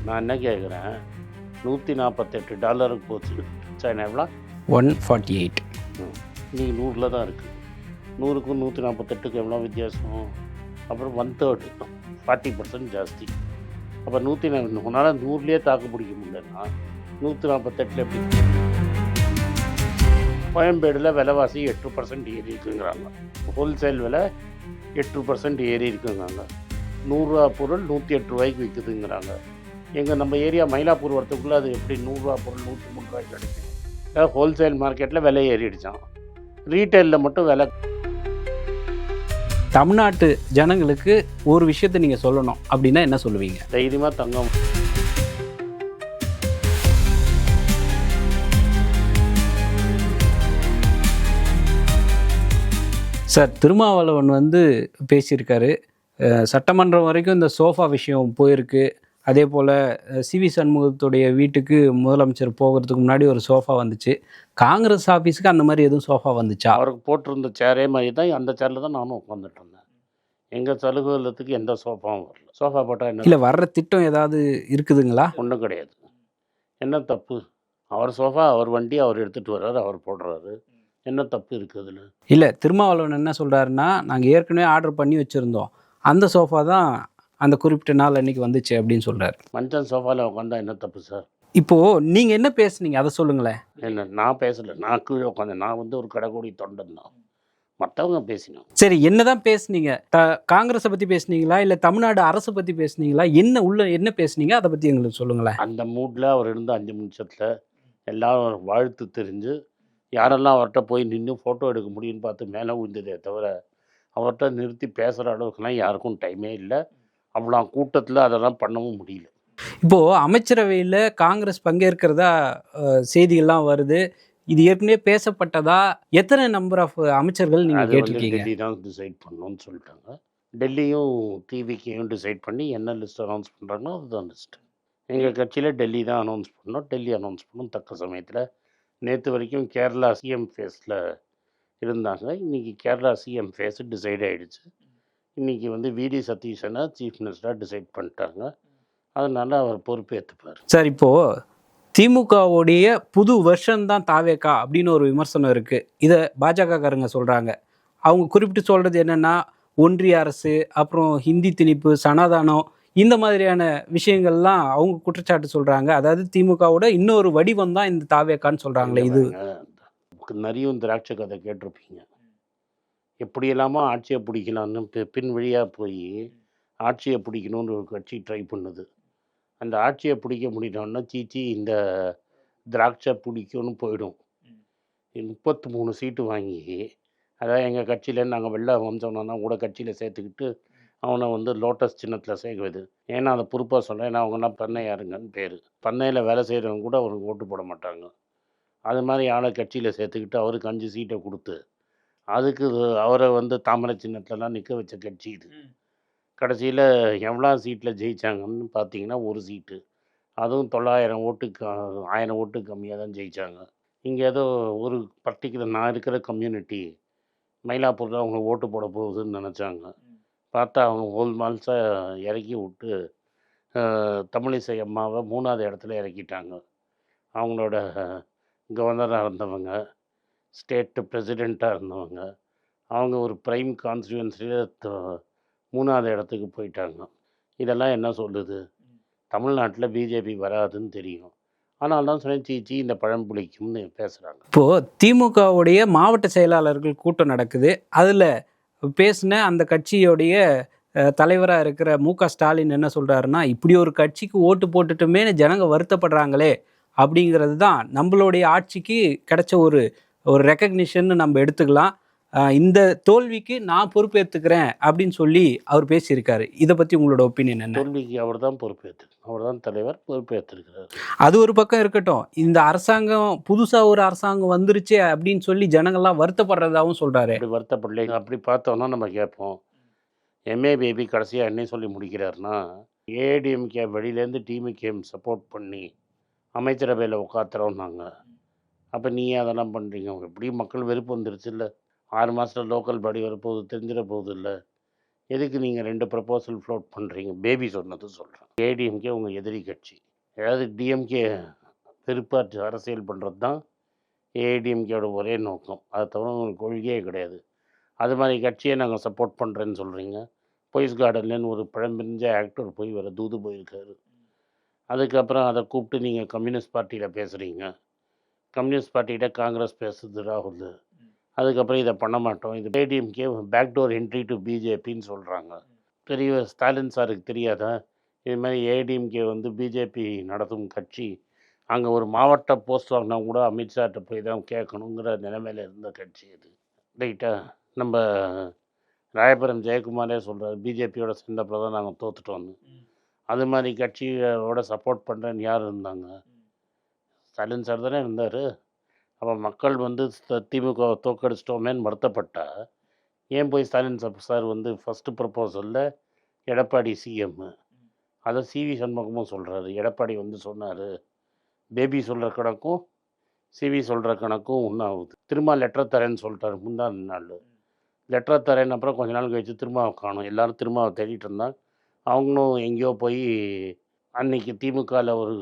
நான் என்ன கேட்குறேன், $148 போச்சு. சைனா எவ்வளோ? 148. இன்னைக்கு 100ல் தான் இருக்குது. 100க்கும் 148க்கும் எவ்வளோ வித்தியாசம்? அப்புறம் 1/3 40% ஜாஸ்தி. அப்போ 140 உன்னால் 100லேயே தாக்கு பிடிக்க முடியலன்னா 148 எப்படி? கோயம்பேடில் விலைவாசி 8% ஏறி இருக்குங்கிறாங்க. ஹோல்சேல் விலை 8% ஏறி இருக்குங்கிறாங்க. 100 ரூபா பொருள் 108 ரூபாய்க்கு விற்குதுங்கிறாங்க. எங்கள் நம்ம ஏரியா மயிலாப்பூர் வரத்துக்குள்ளே அது எப்படி 100 ரூபா பொருள் 103 ரூபாய்க்கு கிடைக்கும்? ஹோல்சேல் மார்க்கெட்டில் விலை ஏறிடுச்சான், ரீட்டைலில் மட்டும் விலை. தமிழ்நாட்டு ஜனங்களுக்கு ஒரு விஷயத்தை நீங்கள் சொல்லணும் அப்படின்னா என்ன சொல்லுவீங்க? தைரியமாக தங்கம். சார், திருமாவளவன் பேசியிருக்காரு. சட்டமன்றம் வரைக்கும் இந்த சோஃபா விஷயம் போயிருக்கு. அதே போல் சிவி சண்முகத்துடைய வீட்டுக்கு முதலமைச்சர் போகிறதுக்கு முன்னாடி ஒரு சோஃபா வந்துச்சு. காங்கிரஸ் ஆஃபீஸுக்கு அந்த மாதிரி எதுவும் சோஃபா வந்துச்சா? அவருக்கு போட்டிருந்த சேரே மாதிரி தான், அந்த சேரில் தான் நானும் உட்காந்துட்டு இருந்தேன். எங்கள் சலுகைலத்துக்கு எந்த சோஃபாவும் வரல. சோஃபா போட்டால் என்ன? இல்லை, வர்ற திட்டம் ஏதாவது இருக்குதுங்களா? ஒன்றும் கிடையாது. என்ன தப்பு? அவர் சோஃபா, அவர் வண்டி, அவர் எடுத்துகிட்டு வர்றாரு, அவர் போடுறாரு. என்ன தப்பு இருக்குது அதில்? இல்லை, திருமாவளவன் என்ன சொல்கிறாருன்னா, நாங்கள் ஏற்கனவே ஆர்டர் பண்ணி வச்சுருந்தோம், அந்த சோஃபா தான் அந்த குறிப்பிட்ட நாள் அன்றைக்கி வந்துச்சு அப்படின்னு சொல்கிறார். மஞ்சள் சோஃபாவில் உட்காந்தா என்ன தப்பு சார்? இப்போது நீங்கள் என்ன பேசுனீங்க அதை சொல்லுங்களேன். என்ன, நான் பேசலை. நான் கீழே உட்காந்தேன். நான் ஒரு கடைக்கூடி தொண்டன் தான். மற்றவங்க பேசினோம். சரி, என்ன தான் பேசுனீங்க? காங்கிரஸை பற்றி பேசுனீங்களா, இல்லை தமிழ்நாடு அரசை பற்றி பேசுனீங்களா? என்ன பேசுனீங்க அதை பற்றி எங்களுக்கு சொல்லுங்களேன். அந்த மூடில் அவர் இருந்த 5 நிமிஷத்தில் எல்லாரும் வாழ்த்து தெரிஞ்சு யாரெல்லாம் அவர்கிட்ட போய் நின்று ஃபோட்டோ எடுக்க முடியும்னு பார்த்து மேலே விழுந்ததே தவிர, அவர்கிட்ட நிறுத்தி பேசுகிற அளவுக்குலாம் யாருக்கும் டைமே இல்லை. அவ்வளோ கூட்டத்தில் அதெல்லாம் பண்ணவும் முடியல. இப்போது அமைச்சரவையில் காங்கிரஸ் பங்கேற்கிறதா செய்திகள்லாம் வருது. இது ஏற்கனவே பேசப்பட்டதா? எத்தனை நம்பர் ஆஃப் அமைச்சர்கள் நீங்கள் கேட்டிருக்கீங்க? டெல்லி தான் டிசைட் பண்ணணும்னு சொல்லிட்டாங்க. டெல்லியும் டிவிக்கையும் டிசைட் பண்ணி என்ன லிஸ்ட் அனௌன்ஸ் பண்ணுறாங்களோ அதுதான் லிஸ்ட். எங்கள் கட்சியில் டெல்லி தான் அனௌன்ஸ் பண்ணோம். டெல்லி அனௌன்ஸ் பண்ணோம் தக்க சமயத்தில். நேற்று வரைக்கும் கேரளா சிஎம் ஃபேஸில் இருந்தாங்க. இன்றைக்கி கேரளா சிஎம் ஃபேஸு டிசைட் ஆகிடுச்சு. இன்றைக்கி விடி சதீஷனை சீஃப் மினிஸ்டராக டிசைட் பண்ணிட்டாங்க. அதனால் அவர் பொறுப்பேற்றுப்பார். சார், இப்போது திமுகவுடைய புது வெர்ஷன் தான் தாவேகா அப்படின்னு ஒரு விமர்சனம் இருக்குது. இதை பாஜகக்காரங்க சொல்கிறாங்க. அவங்க குறிப்பிட்டு சொல்கிறது என்னென்னா, ஒன்றிய அரசு, அப்புறம் ஹிந்தி திணிப்பு, சனாதானம், இந்த மாதிரியான விஷயங்கள்லாம் அவங்க குற்றச்சாட்டு சொல்கிறாங்க. அதாவது திமுகவோட இன்னொரு வடிவம் தான் இந்த தாவேக்கான்னு சொல்கிறாங்களே. இது நிறைய திராட்சை கதை கேட்டிருப்பீங்க. எப்படியெல்லாமோ ஆட்சியை பிடிக்கலான்னு பின் வழியாக போய் ஆட்சியை பிடிக்கணும்னு ஒரு கட்சி ட்ரை பண்ணுது. அந்த ஆட்சியை பிடிக்க முடியலன்னா சீச்சி இந்த திராட்சை பிடிக்கும்னு போயிடும். 33 சீட்டு வாங்கி, அதாவது எங்கள் கட்சியில் நாங்கள் வெள்ளை வம்சம்னா கூட கட்சியில் சேர்த்துக்கிட்டு அவனை லோட்டஸ் சின்னத்தில் சேர்க்குது. ஏன்னா அதை பொறுப்பாக சொல்ல, ஏன்னா அவங்கெல்லாம் பண்ணையாருங்கன்னு பேர். பண்ணையில் வேலை செய்கிறவங்க கூட அவருக்கு ஓட்டு போட மாட்டாங்க. அது மாதிரி ஆளை கட்சியில் சேர்த்துக்கிட்டு அவருக்கு 5 சீட்டை கொடுத்து அதுக்கு அவரை தாமரை சின்னத்துலலாம் நிற்க வச்ச கட்சி இது. கடைசியில் எவ்வளோ சீட்டில் ஜெயித்தாங்கன்னு பார்த்தீங்கன்னா 1 சீட்டு. அதுவும் 900 ஓட்டுக்கு 1000 ஓட்டுக்கு கம்மியாக தான் ஜெயித்தாங்க. இங்கே ஏதோ ஒரு பர்டிகுலர் நான் இருக்கிற கம்யூனிட்டி மயிலாப்பூரில் அவங்க ஓட்டு போட போகுதுன்னு நினச்சாங்க. பார்த்தா அவங்க ஹோல் மால்ஸாக இறக்கி விட்டு தமிழிசை அம்மாவை 3வது இடத்துல இறக்கிட்டாங்க. அவங்களோட கவர்னராக இருந்தவங்க, ஸ்டேட்டு பிரசிடெண்ட்டாக இருந்தவங்க, அவங்க ஒரு ப்ரைம் கான்ஸ்டியூன்சியில் 3வது இடத்துக்கு போயிட்டாங்க. இதெல்லாம் என்ன சொல்லுது? தமிழ்நாட்டில் பிஜேபி வராதுன்னு தெரியும். ஆனால் தான் சொன்னேன், சீச்சி இந்த பழம் புளிக்கும்னு பேசுகிறாங்க. இப்போது திமுகவுடைய மாவட்ட செயலாளர்கள் கூட்டம் நடக்குது. அதில் பேசின அந்த கட்சியோடைய தலைவராக இருக்கிற மு.க. ஸ்டாலின் என்ன சொல்கிறாருன்னா, இப்படி ஒரு கட்சிக்கு ஓட்டு போட்டுட்டுமே ஜனங்க வருத்தப்படுறாங்களே அப்படிங்கிறது தான் நம்மளுடைய ஆட்சிக்கு கிடைச்ச ஒரு ரெக்கக்னிஷன் நம்ம எடுத்துக்கலாம். இந்த தோல்விக்கு நான் பொறுப்பேற்றுக்கிறேன் அப்படின்னு சொல்லி அவர் பேசியிருக்காரு. இதை பற்றி உங்களோட ஒப்பீனியன் என்ன? தோல்விக்கு அவர் தான் பொறுப்பேற்று, அவர் தான் தலைவர், பொறுப்பேற்றிருக்கிறார். அது ஒரு பக்கம் இருக்கட்டும், இந்த அரசாங்கம் புதுசாக ஒரு அரசாங்கம் வந்துருச்சு அப்படின்னு சொல்லி ஜனங்கள்லாம் வருத்தப்படுறதாகவும் சொல்கிறாரு. அப்படி வருத்தப்படலை. அப்படி பார்த்தோன்னா நம்ம கேட்போம், எம்ஏ பேபி கடைசியாக என்ன சொல்லி முடிக்கிறாருன்னா, ஏடிஎம்கே வெளியிலேருந்து டிஎம்கேம் சப்போர்ட் பண்ணி அமைச்சரவையில் உட்காத்துறோம்னாங்க. அப்போ நீ அதெல்லாம் பண்ணுறீங்க? எப்படியும் மக்கள் வெறுப்பு வந்துருச்சு இல்லை? 6 மாதத்தில் லோக்கல் பாடி வரப்போகுது, தெரிஞ்சிட போகுது இல்லை? எதுக்கு நீங்கள் 2 ப்ரப்போசல் ஃப்ளோட் பண்ணுறீங்க? பேபி சொன்னது சொல்கிறேன். ஏடிஎம்கே உங்கள் எதிரி கட்சி. அதாவது டிஎம்கே திருப்பாற்றி அரசியல் பண்ணுறது தான் ஏடிஎம்கேயோட ஒரே நோக்கம். அதை தவிர உங்களுக்கு கொள்கையே கிடையாது. அது மாதிரி கட்சியை நாங்கள் சப்போர்ட் பண்ணுறேன்னு சொல்கிறீங்க. பொய்ஸ் கார்டன்லேன்னு ஒரு பழம்பெஞ்ச ஆக்டர் போய் வேறு தூது போயிருக்காரு. அதுக்கப்புறம் அதை கூப்பிட்டு நீங்கள் கம்யூனிஸ்ட் பார்ட்டியில் பேசுகிறீங்க. கம்யூனிஸ்ட் பார்ட்டிகிட்ட காங்கிரஸ் பேசுது ராகுல். அதுக்கப்புறம் இதை பண்ண மாட்டோம், இது ஏடிஎம்கே பேக்டோர் என்ட்ரி டு பிஜேபின்னு சொல்கிறாங்க. பெரிய ஸ்டாலின் சாருக்கு தெரியாதா? இது மாதிரி ஏடிஎம்கே வந்து பிஜேபி நடத்தும் கட்சி. அங்கே ஒரு மாவட்ட போஸ்ட் வாங்கினா கூட அமித்ஷாட்ட போய் தான் கேட்கணுங்கிற நிலைமையில் இருந்த கட்சி அது. ரைட்டா? நம்ம ராயபுரம் ஜெயக்குமாரே சொல்கிறார், பிஜேபியோட சேர்ந்தப்போ தான் நாங்கள் தோத்துட்டோன்னு. அது மாதிரி கட்சியோட சப்போர்ட் பண்ணுறேன்னு யார் இருந்தாங்க? ஸ்டாலின் சார் தானே இருந்தார். அப்போ மக்கள் வந்து திமுக தோக்கடிச்சிட்டோமேன்னு வருத்தப்பட்டா ஏன் போய் ஸ்டாலின் சார் வந்து ஃபஸ்ட்டு ப்ரப்போசலில் எடப்பாடி சிஎம், அதை சிவி சண்முகமும் சொல்கிறாரு. எடப்பாடி வந்து சொன்னார், பேபி சொல்கிற கணக்கும் சிவி சொல்கிற கணக்கும் ஒன்றாகுது. திரும்ப லெட்டர் தரேன்னு சொல்லிட்டாரு முந்தான நாள். லெட்டர் தரேன்னு அப்புறம் கொஞ்ச நாள் கழிச்சு திருமாவை காணும். எல்லோரும் திருமாவை தேடிட்டு இருந்தாங்க. அவங்களும் எங்கேயோ போய் அன்னைக்கு திமுகவில் ஒரு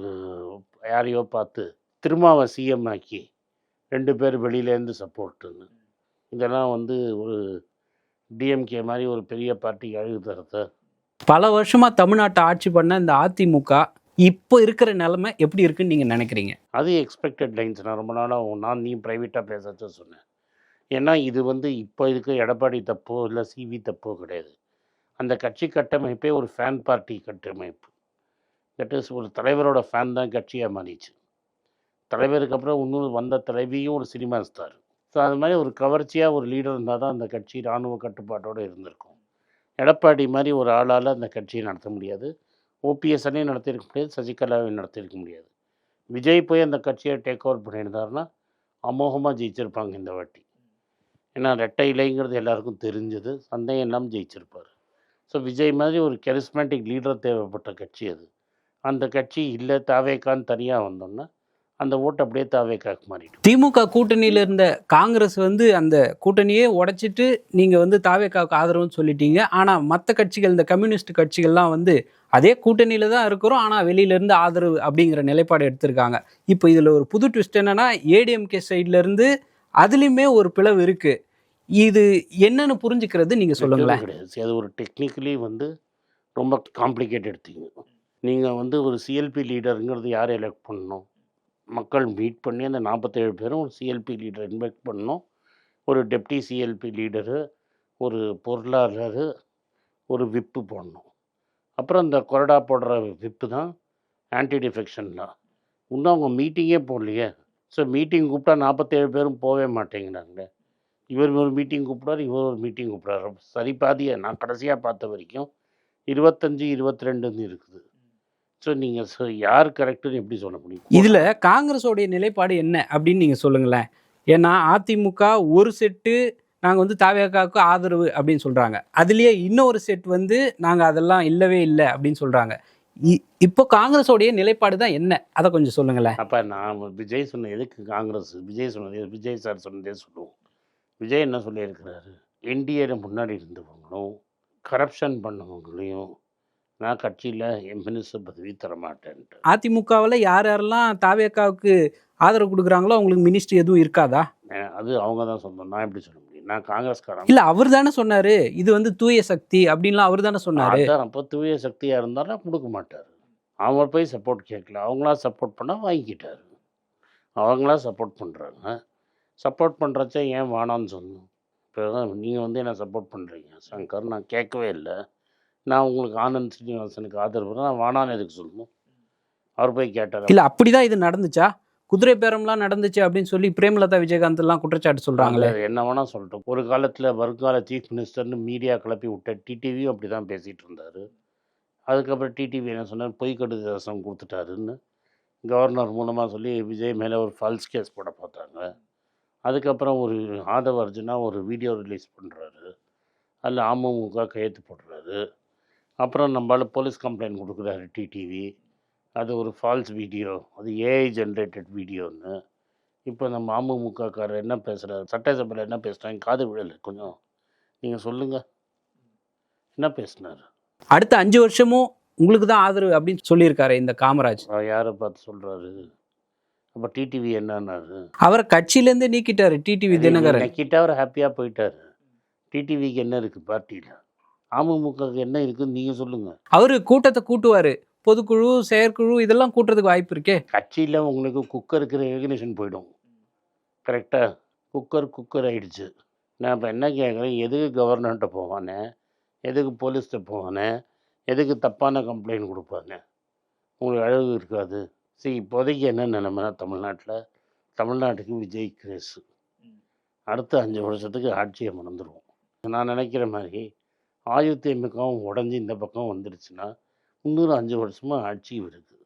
யாரையோ பார்த்து திருமாவை சிஎம் ஆக்கி 2 பேர் வெளியிலேருந்து சப்போர்ட்டுன்னு. இதெல்லாம் வந்து ஒரு டிஎம்கே மாதிரி ஒரு பெரிய பார்ட்டிக்கு அழகு தரத்தை. பல வருஷமாக தமிழ்நாட்டை ஆட்சி பண்ண இந்த அதிமுக இப்போ இருக்கிற நிலைமை எப்படி இருக்குன்னு நீங்கள் நினைக்கிறீங்க? அது எக்ஸ்பெக்டட் லைன்ஸ். நான் ரொம்ப நாளாக நீ ப்ரைவேட்டாக பேச சொன்னேன். ஏன்னா இது வந்து இப்போ இருக்க எடப்பாடி தப்போ இல்லை சிவி தப்போ கிடையாது. அந்த கட்சி கட்டமைப்பே ஒரு ஃபேன் பார்ட்டி கட்டமைப்பு. தட் இஸ் ஒரு தலைவரோட ஃபேன் தான் கட்சியாக மாறிச்சு. தலைவருக்கு அப்புறம் இன்னொரு வந்த தலைவியும் ஒரு சினிமா ஸ்டார். ஸோ அது மாதிரி ஒரு கவர்ச்சியாக ஒரு லீடர் இருந்தால் தான் அந்த கட்சி இராணுவ கட்டுப்பாட்டோடு இருந்திருக்கும். எடப்பாடி மாதிரி ஒரு ஆளால் அந்த கட்சியை நடத்த முடியாது. ஓபிஎஸ்ஸனையும் நடத்தியிருக்க முடியாது, சசிகலாவையும் நடத்தியிருக்க முடியாது. விஜய் போய் அந்த கட்சியை டேக் ஓவர் பண்ணியிருந்தாருன்னா அமோகமாக ஜெயிச்சிருப்பாங்க இந்த வாட்டி. ஏன்னா ரெட்டை இலைங்கிறது எல்லாருக்கும் தெரிஞ்சது, சந்தேகம் இல்லாமல் ஜெயிச்சிருப்பார். ஸோ விஜய் மாதிரி ஒரு கரிஸ்மேட்டிக் லீடர் தேவைப்பட்ட கட்சி அது. அந்த கட்சி இல்லை, தாவேக்கான்னு தனியாக வந்தோம்னா அந்த ஓட்டு அப்படியே தாவேக்காக்கு மாறிடும். திமுக கூட்டணியில் இருந்த காங்கிரஸ் வந்து அந்த கூட்டணியே உடைச்சிட்டு நீங்கள் வந்து தாவேக்காவுக்கு ஆதரவுன்னு சொல்லிட்டீங்க. ஆனால் மற்ற கட்சிகள், இந்த கம்யூனிஸ்ட் கட்சிகள்லாம் வந்து அதே கூட்டணியில் தான் இருக்கிறோம், ஆனால் வெளியிலேருந்து ஆதரவு அப்படிங்கிற நிலைப்பாடு எடுத்திருக்காங்க. இப்போ இதில் ஒரு புது ட்விஸ்ட் என்னன்னா, ஏடிஎம்கே சைட்லேருந்து அதுலேயுமே ஒரு பிளவு இருக்குது. இது என்னன்னு புரிஞ்சுக்கிறது நீங்கள் சொல்லுங்களேன். கிடையாது, அது ஒரு டெக்னிக்கலி வந்து ரொம்ப காம்ப்ளிகேட்டட் திங். நீங்கள் வந்து ஒரு சிஎல்பி லீடருங்கிறது யார் எலெக்ட் பண்ணணும்? மக்கள் மீட் பண்ணி அந்த 47 பேரும் ஒரு சிஎல்பி லீடர் இன்வைட் பண்ணணும். ஒரு டெப்டி சிஎல்பி லீடரு, ஒரு பொருளாளர், ஒரு விப்பு போடணும். அப்புறம் இந்த கொறடா போடுற விப்பு தான் ஆன்டி டிஃபெக்ஷன்லாம். இன்னும் அவங்க மீட்டிங்கே போடலையே. ஸோ மீட்டிங் கூப்பிட்டா 47 பேரும் போகவே மாட்டேங்கிறாங்க. இவர் ஒரு மீட்டிங் கூப்பிட்றாரு, இவர் ஒரு மீட்டிங் கூப்பிட்றாரு. சரி பாதியை நான் கடைசியாக பார்த்த வரைக்கும் 25, 22ன்னு இருக்குது. ஸோ நீங்கள் யார் கரெக்டுன்னு எப்படி சொல்ல முடியும்? இதில் காங்கிரஸோடைய நிலைப்பாடு என்ன அப்படின்னு நீங்கள் சொல்லுங்களேன். ஏன்னா அதிமுக ஒரு செட்டு நாங்கள் வந்து தாவேக்காவுக்கு ஆதரவு அப்படின்னு சொல்கிறாங்க. அதுலேயே இன்னொரு செட் வந்து நாங்கள் அதெல்லாம் இல்லவே இல்லை அப்படின்னு சொல்கிறாங்க. இப்போ காங்கிரஸோடைய நிலைப்பாடு தான் என்ன, அதை கொஞ்சம் சொல்லுங்களேன். அப்போ நான் விஜய் சொன்ன எதுக்கு காங்கிரஸ்? விஜய் சொன்னது, விஜய் சார் சொன்னதே சொல்லுவோம். விஜய் என்ன சொல்லியிருக்கிறாரு? என்டிஏல முன்னாடி இருந்தவங்களும் கரப்ஷன் பண்ணவங்களையும் நான் கட்சியில் என் மினிஸ்டர் பதவி தரமாட்டேன்ட்டு. அதிமுகவில் யார் யாரெல்லாம் தாவேக்காவுக்கு ஆதரவு கொடுக்குறாங்களோ அவங்களுக்கு மினிஸ்ட்ரி எதுவும் இருக்காதா? அது அவங்க தான் சொன்னோம், நான் எப்படி சொல்ல முடியும்? நான் காங்கிரஸ்காரன் இல்லை, அவர் தானே சொன்னார் இது வந்து தூய சக்தி அப்படின்லாம் அவர் தானே சொன்னார். அப்போ தூய சக்தியாக இருந்தாலும் கொடுக்க மாட்டார். அவங்க போய் சப்போர்ட் கேட்கல, அவங்களா சப்போர்ட் பண்ணால் வாங்கிக்கிட்டார். அவங்களா சப்போர்ட் பண்ணுறாங்க. சப்போர்ட் பண்ணுறச்ச ஏன் வேணான்னு சொல்லணும்? இப்போ நீங்கள் வந்து என்ன சப்போர்ட் பண்ணுறீங்க சங்கர், நான் கேட்கவே இல்லை. நான் உங்களுக்கு ஆனந்த் ஸ்ரீனிவாசனுக்கு ஆதரவு நான் வானான்னு எதுக்கு சொல்லணும்? அவர் போய் கேட்டார். இல்லை, அப்படிதான் இது நடந்துச்சா? குதிரை பேரம்லாம் நடந்துச்சு அப்படின்னு சொல்லி பிரேமலதா விஜயகாந்த் எல்லாம் குற்றச்சாட்டு சொல்கிறாங்களே. என்ன வேணால் சொல்லட்டும். ஒரு காலத்தில் வருங்கால சீஃப் மினிஸ்டர்னு மீடியா கிளப்பி விட்ட டிடிவியும் அப்படி தான் பேசிகிட்டு இருந்தார். அதுக்கப்புறம் டிடிவி என்ன சொன்னார், பொய் கடிதம் கொடுத்துட்டாருன்னு கவர்னர் மூலமாக சொல்லி விஜய் மேலே ஒரு ஃபால்ஸ் கேஸ் போட பார்த்தாங்க. அதுக்கப்புறம் ஒரு ஆதவ அர்ஜுனா ஒரு வீடியோ ரிலீஸ் பண்ணுறாரு, அதில் அமமுக கையெழுத்து போடுறாரு. அப்புறம் நம்மளால் போலீஸ் கம்ப்ளைண்ட் கொடுக்குறாரு டிடிவி. அது ஒரு ஃபால்ஸ் வீடியோ, அது ஏஐ ஜென்ரேட்டட் வீடியோன்னு. இப்போ நம்ம அமமுகக்காரர் என்ன பேசுகிறார், சட்டசபையில் என்ன பேசுகிறாங்க, காது விழலை கொஞ்சம் நீங்கள் சொல்லுங்கள். என்ன பேசினார்? அடுத்த 5 வருஷமும் உங்களுக்கு தான் ஆதரவு அப்படின்னு சொல்லியிருக்காரு இந்த காமராஜ். யாரை பார்த்து சொல்கிறாரு? அப்போ டிடிவி என்னன்னாரு? அவரை கட்சியிலேருந்து நீக்கிட்டாரு டிடிவி தினகரன். நக்கிட்ட அவர் ஹாப்பியாக போயிட்டார். டிடிவிக்கு என்ன இருக்குது பார்ட்டியில்? அமமுகவுக்கு என்ன இருக்குன்னு நீங்கள் சொல்லுங்கள். அவர் கூட்டத்தை கூட்டுவார், பொதுக்குழு செயற்குழு இதெல்லாம் கூட்டுறதுக்கு வாய்ப்பு இருக்கே. கட்சியில் உங்களுக்கு குக்கருக்கு ரெகக்னிஷன் போயிடும். கரெக்டாக குக்கர் ஆகிடுச்சு. நான் இப்போ என்ன கேட்குறேன், எதுக்கு கவர்னர்கிட்ட போவானே, எதுக்கு போலீஸ்கிட்ட போவானே, எதுக்கு தப்பான கம்ப்ளைண்ட் கொடுப்பாங்க? உங்களுக்கு அழகு இருக்காது. சரி, இப்போதைக்கு என்ன நிலைமைனா தமிழ்நாட்டுக்கு விஜய் கிரேஸு. அடுத்த 5 வருஷத்துக்கு ஆட்சியை மறந்துடுவோம். நான் நினைக்கிற மாதிரி அதிமுகவும் உடஞ்சி இந்த பக்கம் வந்துடுச்சுன்னா இன்னொரு 5 வருஷமாக ஆட்சி இருக்குது.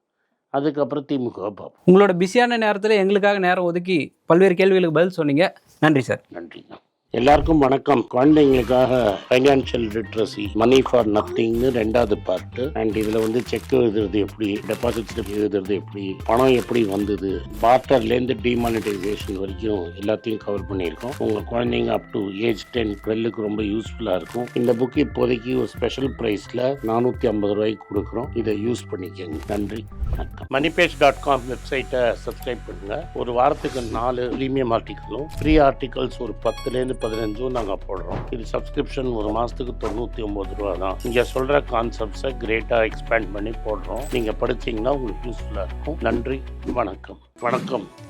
அதுக்கப்புறம் திமுக பார்ப்போம். உங்களோட பிஸியான நேரத்தில் எங்களுக்காக நேரம் ஒதுக்கி பல்வேறு கேள்விகளுக்கு பதில் சொன்னீங்க. நன்றி சார். நன்றிங்க. எல்லாருக்கும் வணக்கம். குழந்தைங்களுக்காக ஃபைனான்ஷியல் லிட்ரஸி, மணி ஃபார் நத்திங்னு 2வது பார்ட்டு. அண்ட் இதில் செக் எழுதுறது எப்படி, டெபாசிட் ஸ்லிப் எழுதுறது எப்படி, பணம் எப்படி வந்தது, பார்ட்டர்லேருந்து டிமானிட்டைசேஷன் வரைக்கும் எல்லாத்தையும் கவர் பண்ணியிருக்கோம். உங்கள் குழந்தைங்க அப் டு ஏஜ் 10, 12க்கு ரொம்ப யூஸ்ஃபுல்லாக இருக்கும். இந்த புக்கு இப்போதைக்கு ஒரு ஸ்பெஷல் ப்ரைஸில் 450 ரூபாய்க்கு கொடுக்குறோம். இதை யூஸ் பண்ணிக்கங்க. நன்றி, வணக்கம். moneypage.com வெப்சைட்டை சப்ஸ்கிரைப் பண்ணுங்கள். ஒரு வாரத்துக்கு 4 ப்ரீமியம் ஆர்டிக்கலும் ஃப்ரீ ஆர்டிகல்ஸ் ஒரு 10லேருந்து 15 நாங்கள் போடுறோம். இது சப்ஸ்கிரிப்ஷன் ஒரு மாதத்துக்கு 99 ரூபா தான். இங்கே சொல்கிற கான்செப்ட்ஸை கிரேட்டாக எக்ஸ்பேண்ட் பண்ணி போடுறோம். நீங்கள் படித்தீங்கன்னா உங்களுக்கு யூஸ்ஃபுல்லாக இருக்கும். நன்றி, வணக்கம்.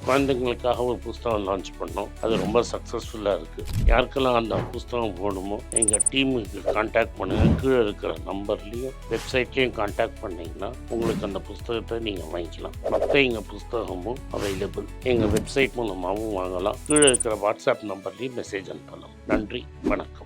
குழந்தைங்களுக்காக ஒரு புஸ்தகம் லான்ச் பண்ணோம். அது ரொம்ப சக்ஸஸ்ஃபுல்லாக இருக்குது. யாருக்கெல்லாம் அந்த புஸ்தகம் போகணுமோ எங்கள் டீமுக்கு கான்டாக்ட் பண்ணுங்கள். கீழே இருக்கிற நம்பர்லேயும் வெப்சைட்லேயும் கான்டாக்ட் பண்ணிங்கன்னா உங்களுக்கு அந்த புஸ்தகத்தை நீங்கள் வாங்கிக்கலாம். மற்ற எங்கள் புஸ்தகமும் அவைலபிள். எங்கள் வெப்சைட் மூலமாகவும் வாங்கலாம். கீழே இருக்கிற வாட்ஸ்அப் நம்பர்லேயும் மெசேஜ் அனுப்பலாம். நன்றி, வணக்கம்.